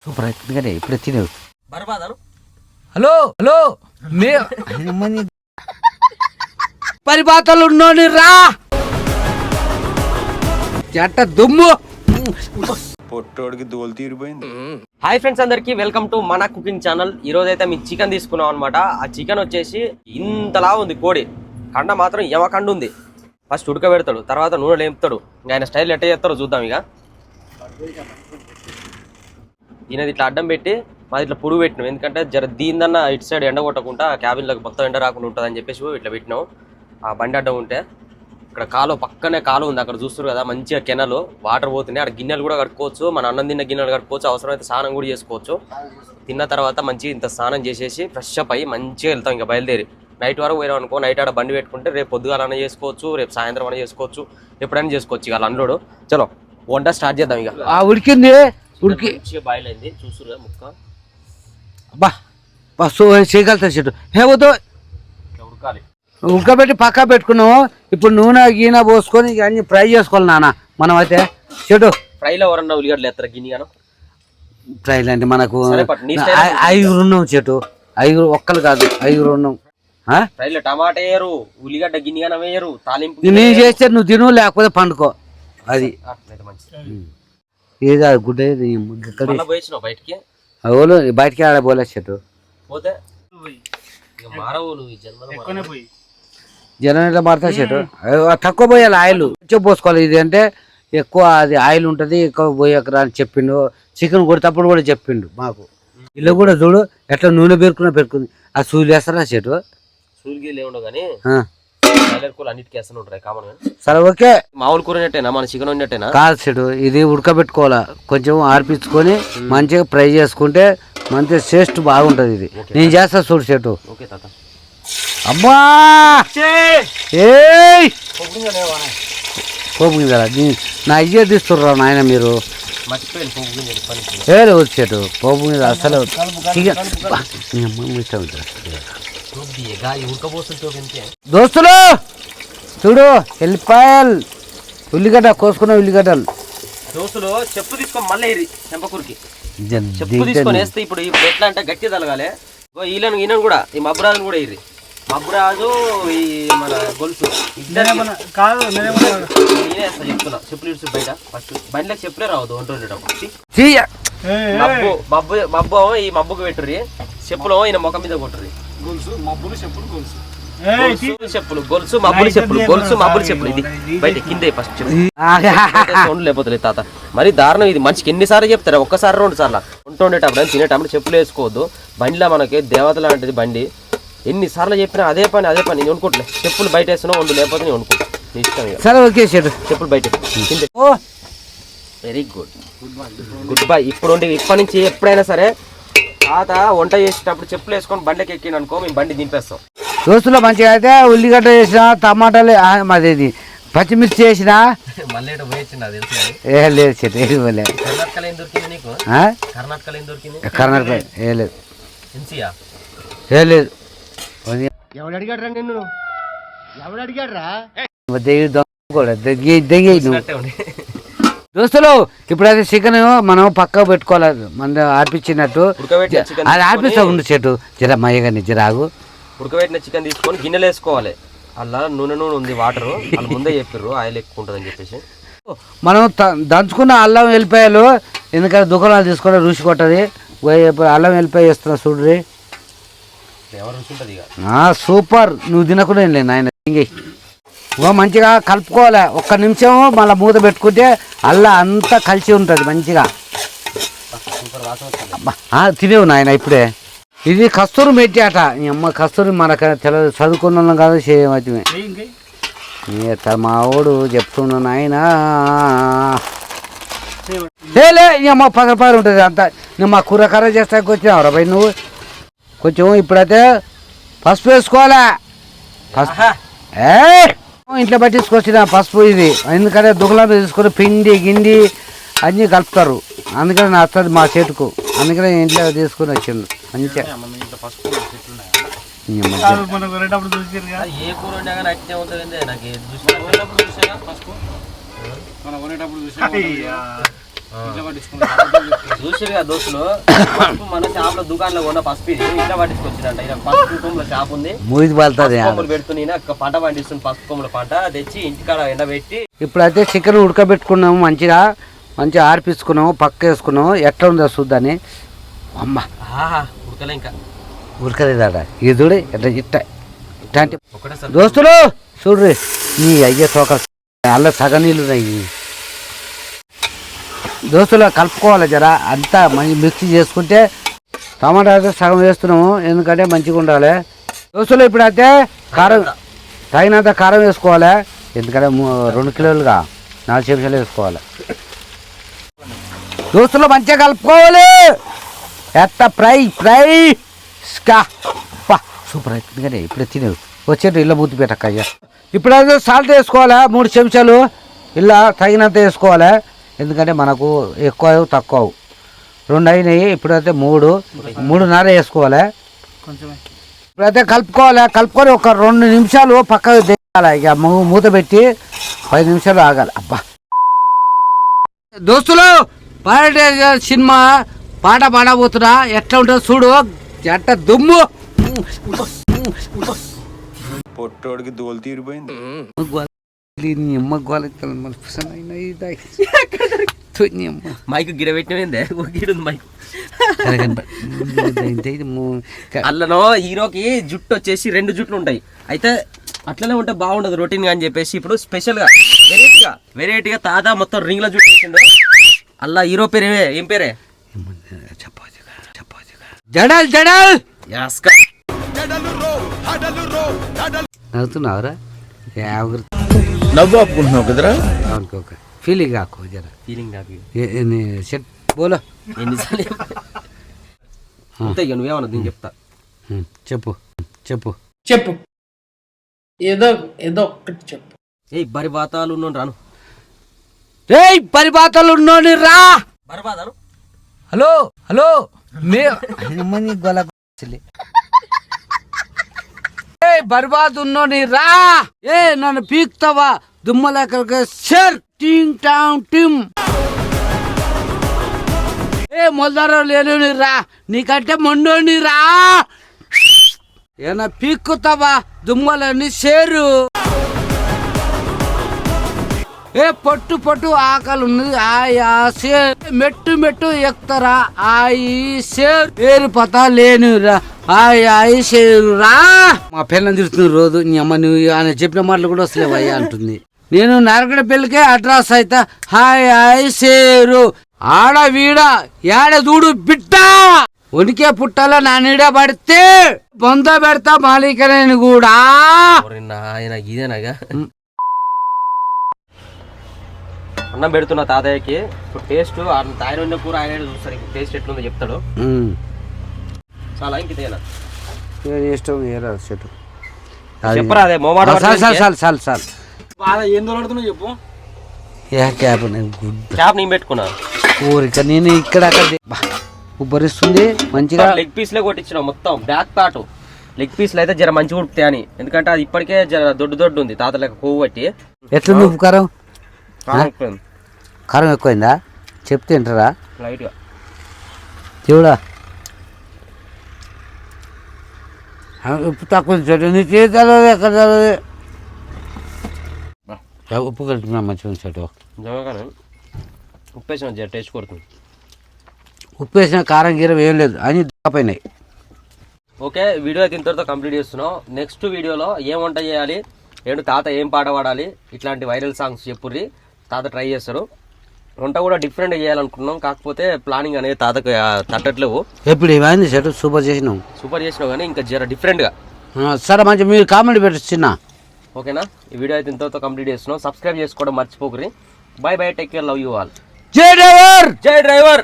Super అవుతుంది ఇప్పుడు తినేవు. Hello hello పరిపాతలు ఉన్నోని రా చెట్ట దుమ్ము పొట్టోడికి దోలు తీరిపోయింది. హాయ్ ఫ్రెండ్స్, అందరికి వెల్కమ్ టు మన కుకింగ్ ఛానల్. ఈ రోజు అయితే మేము చికెన్ తీసుకున్నాం అనమాట. ఆ చికెన్ వచ్చేసి ఇంతలా ఉంది, కోడి కండ మాత్రం యమకండ ఉంది. ఫస్ట్ ఉడకబెడతాడు, తర్వాత నూనె లేపుతాడు. ఇంకా ఆయన స్టైల్ ఎట్ట చేస్తారో చూద్దాం. ఇక ఈయనది ఇట్లా అడ్డం పెట్టి మాది ఇట్లా పురుగు పెట్టినాం, ఎందుకంటే జర దీనిదన్న ఇటు సైడ్ ఎండ కొట్టకుండా క్యాబిన్లోకి మొత్తం ఎండ రాకుండా ఉంటుంది అని చెప్పేసి ఇట్లా పెట్టినాం. ఆ బండి అడ్డం ఉంటే ఇక్కడ కాలువ పక్కనే కాలువ ఉంది, అక్కడ చూస్తారు కదా మంచిగా కెనలు వాటర్ పోతున్నాయి. అక్కడ గిన్నెలు కూడా కట్టుకోవచ్చు, మన అన్నం తిన్న గిన్నెలు కట్టుకోవచ్చు, అవసరమైతే స్నానం కూడా చేసుకోవచ్చు. తిన్న తర్వాత మంచిగా ఇంత స్నానం చేసేసి ఫ్రెష్ అప్ అయ్యి మంచిగా వెళ్తాం. ఇంకా బయలుదేరి నైట్ వరకు పోయినాం అనుకో, నైట్ ఆడ బండి పెట్టుకుంటే రేపు పొద్దుగాలన్నా చేసుకోవచ్చు, రేపు సాయంత్రం అన్నా చేసుకోవచ్చు, ఎప్పుడైనా చేసుకోవచ్చు. ఇక అన్లోడు చలో వంట స్టార్ట్ చేద్దాం. ఇక ఉడికింది ఉడికి మంచిగా బాయిల్ అయింది, చూసురు ముక్క అబ్బా బస్సు చేయగలుగుతా చెట్టు హేవతో ఇట్లా ఉడకాలి. ఉడకబెట్టి పక్క పెట్టుకున్నాము. ఇప్పుడు నూనె గీనె పోసుకొని ఇక అన్ని ఫ్రై చేసుకోవాలి నాన్న. మనం అయితే చెట్టు ఫ్రైలో ఎవరన్నా ఉల్లిగడ్డలు ఎత్తారా గిన్నెగాను? ఫ్రైలు అంటే మనకు సరే పట్టు, నీ స్టైల్. ఐదుగురు ఉన్నాం చెట్టు, ఐదుగురు ఒక్కరు కాదు ఐదుగురు ఉన్నాం. ఫ్రైలో టమాటా వేయరు, ఉల్లిగడ్డ గిన్నెగానే వేయరు, తాలింపు నేను చేస్తే నువ్వు తిను, లేకపోతే పండుకో. అది అట్లయితే మంచిది. ఏది గుడ్డ మళ్ళా పోయించినావు బయటికి, అవును బయటికి ఆడబోలే చెట్టు పోతే ఇక మారవు నువ్వు ఈ జన్మలో. జనం ఎట్లా మారుతా చెట్టు తక్కువ పోయాలి, ఆయిల్ కొంచెం పోసుకోవాలి. ఇది అంటే ఎక్కువ అది ఆయిల్ ఉంటుంది, ఎక్కువ పోయకరా అని చెప్పిండు. చికెన్ కొడేటప్పుడు కూడా చెప్పిండు మాకు. ఇల్లు కూడా చూడు ఎట్లా నూనె పెరుకుంది. ఆ సూలు వేస్తారా చెట్టు? సూలిగీలు ఏముండవు కానీ బాయిలర్ కూర అన్నిటికీ వేస్తూనే ఉంటాయి కామన్ గా. సరే ఓకే, మామూలు కూర ఉన్నట్టేనా, మన చికెన్ ఉన్నట్టేనా? కాదు చెట్టు, ఇది ఉడకబెట్టుకోవాలా, కొంచెం ఆర్పించుకొని మంచిగా ఫ్రై చేసుకుంటే మంచిగా టేస్ట్ బాగుంటుంది. ఇది నేను చేస్తా చూడు చెట్టు. ఓకే తాత. అబ్బా పోపు గింజల నా ఇయ్య తీస్తుర్రా నాయన మీరు. మర్చిపోయాను పోపు గింజలు పని. ఏదో వచ్చేటు పోపు గింజలు అసలు దోస్తులు చూడు ఎల్లిపాయలు, ఉల్లిగడ్డ కోసుకున్న ఉల్లిగడ్డలు. దోస్తులు చెప్పు తీసుకొని మళ్ళీ చెంపకూరికి చెప్పు తీసుకొని వేస్తే ఇప్పుడు ఎట్లా అంటే గట్టి తలగాలి. ఈయన కూడా ఈ మబ్బురాజును కూడా ఇర్రి, మబ్బురాజు ఈ మన గొలుసు ఇద్దరు కాదు. నేనే వేస్తా చెప్తున్నా, చెప్పులు ఇడుచు బయట. ఫస్ట్ బండిలోకి చెప్పులే రావద్దు వంట ఉండేటప్పుడు. మబ్బు మబ్బు ఈ మబ్బుకు పెట్టుర్రి, చెప్పులు ఈయన ముఖం మీద కొట్టుర్రి. చెప్పులు గొలుసు మబ్బులు చెప్పులు, గొలుసు మబ్బులు చెప్పులు. ఇది బయట కిందే ఫస్ట్ చెప్పు లేకపోతే తాత. మరి దారుణం ఇది. మనిషికి ఎన్నిసార్లు చెప్తారా? ఒక్కసారి 2 సార్లు వంట ఉండేటప్పుడు తినేటప్పుడు చెప్పులు వేసుకోవద్దు. బండిలో మనకి దేవత లాంటిది బండి. ఎన్నిసార్లు చెప్పినా అదే పని నేను వండుకోవట్లే. చెప్పులు బయట వేస్తున్నా వండు, లేకపోతే నేను వండుకుంటా, నీ ఇష్టం. సరే ఓకే చెప్పులు బయట కిందే. Very good, good bye. ఇప్పటి నుంచి ఎప్పుడైనా సరే తాత వంట చేసేటప్పుడు చెప్పులు వేసుకొని బండికి ఎక్కిన అనుకో, మేము బండి దింపేస్తాం. దోస్తులో మంచిగా అయితే ఉల్లిగడ్డ వేసిన, టమాటాలు మాది పచ్చిమిర్చి వేసిన. మళ్ళీ ఏ లేదు చెట్టు ఏది పోలే. కర్ణాటకలో ఏం దొరికింది నీకు? కర్ణాటకలో ఏం దొరికింది? కర్ణాటక ఏ లేదు, ఏ లేదు. ఎవడు అడిగాడు రా నిన్ను? ఎవడు అడిగాడు రా? దోస్తులు ఇప్పుడైతే చికెన్ మనం పక్కకు పెట్టుకోవాలి. మన ఆర్పించినట్టు అది ఆర్పిస్తా ఉండు చెట్టు. జర మయ్యగాని జరాగు. ఉడకబెట్టిన చికెన్ తీసుకొని గిన్నెలు వేసుకోవాలి. అలా నూనె ఉంది, వాటర్ వాళ్ళు ముందే చెప్పారు ఆయిల్ ఎక్కువ ఉంటుంది అని చెప్పేసి. మనం దంచుకున్న అల్లం వెల్లిపాయలు, ఎందుకంటే దుకాణాలు తీసుకొని రుచి కొట్టది. అల్లం వెల్లిపాయ వేస్తున్నా చూడ్రి, సూపర్. నువ్వు తినకుండా ఏం లేదు నాయన. మంచిగా కలుపుకోవాలి. 1 నిమిషం మళ్ళీ మూత పెట్టుకుంటే అల్లం అంతా కలిసి ఉంటుంది మంచిగా. తినేవు నాయన ఇప్పుడే. ఇది కస్తూరి మెట్టి అట. ఈ అమ్మ కస్తూరి మనకు తెలియదు, చదువుకున్నాం కాదు చేయమతిమే. మా వాడు చెప్తున్నా నాయన లే ఈ అమ్మ పగలపారు ఉంటుంది అంతా. నువ్వు మా కూర కర్ర చేస్తాకి వచ్చినావు రా భయ్ నువ్వు. కొంచెం ఇప్పుడైతే పసుపు వేసుకోవాలా. ఇంట్లో పట్టించుకొచ్చిన పసుపు ఇది, ఎందుకంటే దుకాణంలో తీసుకొని పిండి గిండి అన్నీ కలుపుతారు. అందుకని నచ్చదు మా చేతుకు, అందుకని ఇంట్లో తీసుకొని వచ్చిండు మంచిగా. చూసిరుగా దోస్తులు పసుపు మన షాప్ లో దుకాణంలో ఉన్న పసుపు ఇది ఇంట్లో పట్టించుకొచ్చిందంట. ఇలా పసుపు కొమ్ముల షాప్ ఉంది, మూది పడుతుంది కొమ్ములు పెడుతున్నా పంట పండిస్తుంది. పసుపు కొమ్ముల పంట తెచ్చి ఇంటికాడ ఎండబెట్టి ఇప్పుడైతే చికెన్ ఉడకబెట్టుకున్నాము, మంచిగా ఆర్పించుకున్నాము, పక్క వేసుకున్నాము. ఎట్లా ఉందో చూద్దాని. అమ్మ ఉడకలే ఇంకా ఉడకలేదాడ ఇది చూడు ఎట్లా ఇట్లాంటి ఒకటేసారి దోస్తులు చూడ్రి నీ అయ్యే తోక అల్ల సగం నీళ్ళు ఉన్నాయి. దోస్తులు కలుపుకోవాలి జర అంతా మంచి మిక్స్ చేసుకుంటే. టమాటా అయితే సగం వేస్తున్నాము ఎందుకంటే మంచిగా ఉండాలి. దోస్తులు ఇప్పుడైతే కారం తగినంత కారం వేసుకోవాలి ఎందుకంటే 2 కిలోలుగా 4 చెంచాలు వేసుకోవాలి. దోస్తులు మంచిగా కలుపుకోవాలి. ఎత్త ఫ్రై సూపర్ అవుతుంది. ఇప్పుడే తినేవి వచ్చేట్టు ఇళ్ళ బూతి పెట్టక్కయ్యా. ఇప్పుడైతే సాల్ట్ వేసుకోవాలి 3 చెంచాలు ఇలా తగినంత వేసుకోవాలి ఎందుకంటే మనకు ఎక్కువ తక్కువ 2 అయినాయి. ఇప్పుడైతే 3.5 వేసుకోవాలి. ఇప్పుడైతే కలుపుకొని ఒక 2 నిమిషాలు పక్కకు దిగాలి. ఇక మూత పెట్టి 5 నిమిషాలు ఆగాలి. అబ్బా దోస్తులు సినిమా పాట పాడబోతున్నా ఎట్లా ఉంటుందో చూడు. జట్ట దుమ్ము పొట్టోడికి దోలు తీరిపోయింది. మైక్ గిడ పెట్టినదే మైక్ అల్లనో హీరోకి జుట్టు వచ్చేసి 2 జుట్లు ఉంటాయి. అయితే అట్లనే ఉంటే బాగుండదు రొటీన్ గా అని చెప్పేసి ఇప్పుడు స్పెషల్ గా వెరైటీగా తాత మొత్తం రింగ్ లో జుట్టు వేసిండు. అల్లా హీరో పేరు ఏం పేరే? జడల్ నవ్వుతున్నావురా నవ్వు ఆపుకుంటున్నావు కదరా. ఫీలింగ్ కాకు జర ఫీలింగ్ నాకు సెట్ బోలో ఎన్నిసార్లు నువ్వేమన్నా దీన్ని చెప్తా. చెప్పు ఏదో ఒక్కటి చెప్పు. ఏ బరిబాతాలు ఉన్నాను రాను. పరిపాతలు ఉన్నోని రా. బరిబాతాలు హలో బర్బాద్ ఉన్నోని రా. నన్ను పీక్తావా దుమ్మలెక్క షర్ టింగ్ టాంగ్ టిమ్. మొదలు లేని రా నీకంటే మొండోని రా. ఏనా పీక్కుతావా దుమ్మలని షేరు. పొట్టు ఆకలి ఉన్నది ఆయా షేర్ మెట్టు ఎక్కుతారా ఆయి షేర్ పేరు పతా లేనురా ఆయి షేరురా. మా పిల్లని తిడుతుంది రోజు. నీ అమ్మ నువ్వు ఆయన చెప్పిన మాటలు కూడా వస్తలేవు అయ్యా అంటుంది. నేను నరకడ పెళ్ళికే అడ్రస్ అయితే హాయ్ షేరు ఆడ వీడ ఏడ దూడు బిడ్డ ఉనికే పుట్టాల నా నీడ పడితే బొంద పెడతా మాలికనేని కూడా. ఆయన ఇదేనాగా అన్నం పెడుతున్నా తాతయ్యకి. ఇప్పుడు టేస్ట్ ఆయన ఉన్న కూర ఆయన చూస్తాడు. ఇప్పుడు టేస్ట్ ఎట్లుందో చెప్తాడు. చాలా ఇంక చెప్పరా అదే మోమాట ఏం దొరుకుతున్నావు చెప్పు. క్యాప్ నేను పెట్టుకున్నా ఊరిక నేను ఇక్కడ ఉబ్బరిస్తుంది మంచిగా. లెగ్ పీస్ లే కొట్టించిన మొత్తం బ్యాక్ పార్ట్ లెగ్ పీస్లు అయితే జర మంచిగా ఉడుకుతాయి అని. ఎందుకంటే అది ఇప్పటికే జర దొడ్డు ఉంది తాత లెక్క కొవ్వు పట్టి. ఎట్లుంది ఉప్పు కారం? కారం కారం ఎక్కువైందా? చెప్తే తింటారా లైట్ గా చూడా. ఉప్పు తక్కువ ఎక్కడ ఉప్పు కలుపుకున్నా మంచిగా చెట్టు జమగానే ఉప్పు వేసిన జర టేస్ట్ కొడుతుంది. ఉప్పు వేసిన కారం గీరం ఏం లేదు అని పోయినాయి. ఓకే వీడియో అయితే ఇంతటితో కంప్లీట్ చేస్తున్నాం. నెక్స్ట్ వీడియోలో ఏం వంట చేయాలి, ఏంటి తాత ఏం పాట పాడాలి, ఇట్లాంటి వైరల్ సాంగ్స్ చెప్పుర్రి తాత ట్రై చేస్తారు. వంట కూడా డిఫరెంట్ చేయాలనుకున్నాం, కాకపోతే ప్లానింగ్ అనేది తాతకు తట్టట్లేవు. ఎప్పుడు ఏమైంది సెట్ సూపర్ చేసినావు కానీ ఇంకా జర డిఫరెంట్గా. సరే మంచి మీరు కామెంట్ పెట్టచ్చు చిన్న. ఓకేనా, ఈ వీడియో అయితే ఇంతటితో కంప్లీట్ చేస్తున్నాం. సబ్స్క్రైబ్ చేసుకోవడం మర్చిపోకరి. Bye bye, take care, love you all. జై డ్రైవర్.